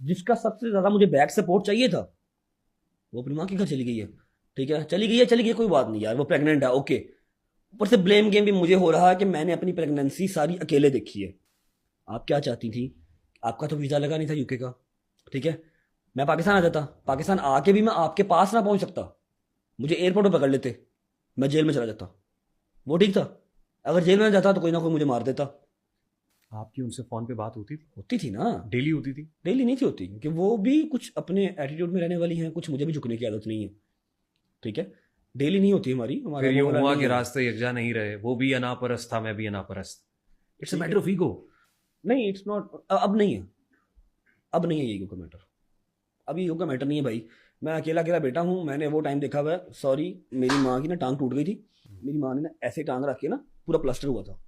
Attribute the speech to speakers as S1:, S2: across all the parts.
S1: जिसका सबसे ज्यादा मुझे बैक सपोर्ट चाहिए था वो अपनी माँ के घर चली गई है। ठीक है, चली गई है, कोई बात नहीं यार, वो प्रेग्नेंट है, ओके। ऊपर से ब्लेम गेम भी मुझे हो रहा है कि मैंने अपनी प्रेगनेंसी सारी अकेले देखी है। आप क्या चाहती थी? आपका तो वीजा लगा नहीं था यूके का। ठीक है, मैं पाकिस्तान आ जाता, पाकिस्तान आके भी मैं आपके पास ना पहुंच सकता, मुझे एयरपोर्ट पर पकड़ लेते, मैं जेल में चला जाता। वो ठीक था? अगर जेल में जाता तो कोई ना कोई मुझे मार देता।
S2: आपकी उनसे फोन पे बात होती थी?
S1: होती थी ना।
S2: डेली होती थी?
S1: डेली नहीं थी होती, क्योंकि वो भी कुछ अपने एटीट्यूड में रहने वाली हैं, कुछ मुझे भी झुकने की आदत नहीं है। ठीक है, डेली नहीं होती हमारी, हमारा
S2: फिर
S1: वो
S2: यूं
S1: वाला
S2: हुआ
S1: नहीं
S2: कि
S1: है।
S2: रास्ते यकजा नहीं रहे, वो भी अनापरस्त था, मैं भी अनापरस्त। इट्स अ
S1: ठीक
S2: मैटर
S1: है,
S2: ऑफ ईगो।
S1: नहीं इट्स नॉट, अब नहीं है, अब नहीं है ये ईगो का मैटर। अभी ईगो का मैटर नहीं है भाई। मैं अकेला अकेला बेटा हूँ, मैंने वो टाइम देखा हुआ है। सॉरी, मेरी माँ की ना टांग टूट गई थी। मेरी माँ ने ना ऐसे टांग रख के ना, पूरा प्लास्टर हुआ था,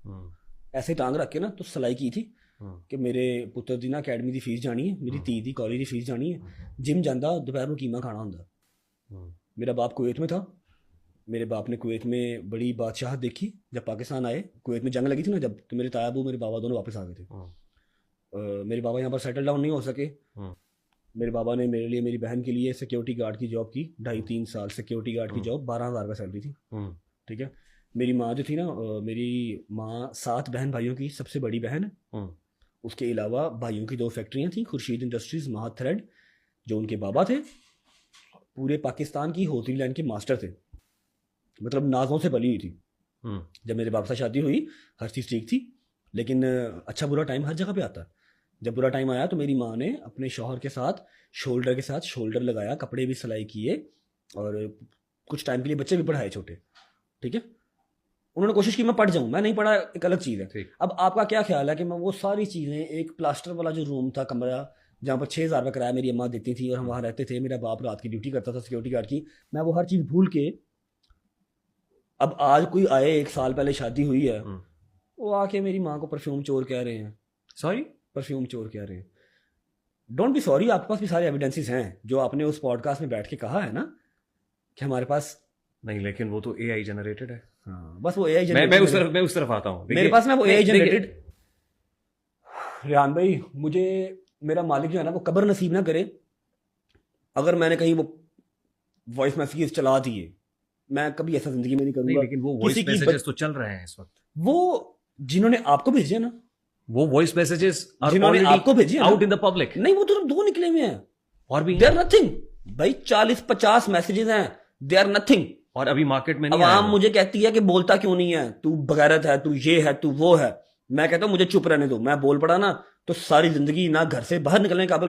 S1: ऐसे टांग रख के ना तो सिलाई की थी कि मेरे पुत्र दी ना अकैडमी की फीस जानी है, मेरी धी दी कॉलेज की फीस जानी है, जिम जाता दोपहर में कीमा खाना होंगे। मेरा बाप कुवैत में था, मेरे बाप ने कुवैत में बड़ी बादशाहत देखी। जब पाकिस्तान आए, कुवैत में जंग लगी थी ना जब, तो मेरे ताया अबू मेरे बाबा दोनों वापस आ गए थे। मेरे बाबा यहाँ पर सेटल डाउन नहीं हो सके। मेरे बाबा ने मेरे लिए, मेरी बहन के लिए सिक्योरिटी गार्ड की जॉब की, 2.5-3 साल सिक्योरिटी गार्ड की जॉब, 12,000 का सैलरी थी। ठीक है, मेरी माँ जो थी ना, मेरी माँ 7 बहन भाइयों की सबसे बड़ी बहन है। उसके अलावा भाइयों की 2 फैक्ट्रियाँ थी, खुर्शीद इंडस्ट्रीज, महात थ्रेड, जो उनके बाबा थे पूरे पाकिस्तान की होटल लाइन के मास्टर थे, मतलब नाजों से पली हुई थी। जब मेरे बाप से शादी हुई, हर चीज़ ठीक थी, लेकिन अच्छा बुरा टाइम हर जगह पे आता है। जब बुरा टाइम आया तो मेरी माँ ने अपने शौहर के साथ शोल्डर लगाया, कपड़े भी सिलाई किए, और कुछ टाइम के लिए बच्चे भी पढ़ाए छोटे। ठीक है, उन्होंने कोशिश की मैं पढ़ जाऊं, मैं नहीं पढ़ा, एक अलग चीज़ है।
S2: ठीक।
S1: अब आपका क्या ख्याल है कि मैं वो सारी चीज़ें, एक प्लास्टर वाला जो रूम था, कमरा जहाँ पर 6,000 रुपये किराया मेरी अम्मा देती थी और हम वहाँ रहते थे, मेरा बाप रात की ड्यूटी करता था सिक्योरिटी गार्ड की, मैं वो हर चीज़ भूल के, अब आज कोई आए, 1 साल पहले शादी हुई है, वो आके मेरी माँ को परफ्यूम चोर कह रहे हैं।
S2: सॉरी?
S1: परफ्यूम चोर कह रहे हैं। डोंट बी सॉरी, आपके पास भी सारे एविडेंसेस हैं, जो आपने उस पॉडकास्ट में बैठ के कहा है ना कि हमारे पास।
S2: नहीं, लेकिन वो तो एआई जनरेटेड है।
S1: हाँ, बस वो एआई
S2: मैं उस तरफ आता हूँ।
S1: मेरे पास ना वो एआई
S2: देखिए,
S1: जनरेटेड। रेहान भाई, मुझे मेरा मालिक जो है ना वो कब्र नसीब ना करे अगर मैंने कहीं वो वॉइस मैसेजेस चला दिए। मैं कभी ऐसा जिंदगी में नहीं
S2: नहीं,
S1: करूंगा
S2: लेकिन वो
S1: किसी
S2: वॉइस
S1: की
S2: मैसेजेस तो चल रहे हैं इस वक्त।
S1: वो जिन्होंने आपको भेजे ना,
S2: वो वॉइस मैसेजेस आर
S1: जिन्होंने
S2: ऑलरेडी
S1: आपको भेजे
S2: आउट
S1: ना,
S2: इन द पब्लिक।
S1: नहीं वो तो 2 निकले हुए हैं,
S2: और भी
S1: दे
S2: हैं।
S1: आर नथिंग। भाई 40-50 मैसेजेस हैं, दे आर नथिंग।
S2: और अभी मार्केट में नहीं
S1: अब
S2: आया
S1: आम
S2: वो।
S1: मुझे कहती है कि बोलता क्यों नहीं है, तू बगैरत है, तू ये है, तू वो है। मैं कहता हूं मुझे चुप रहने दो, मैं बोल पड़ा ना तो सारी जिंदगी ना घर से बाहर निकलने के काबिल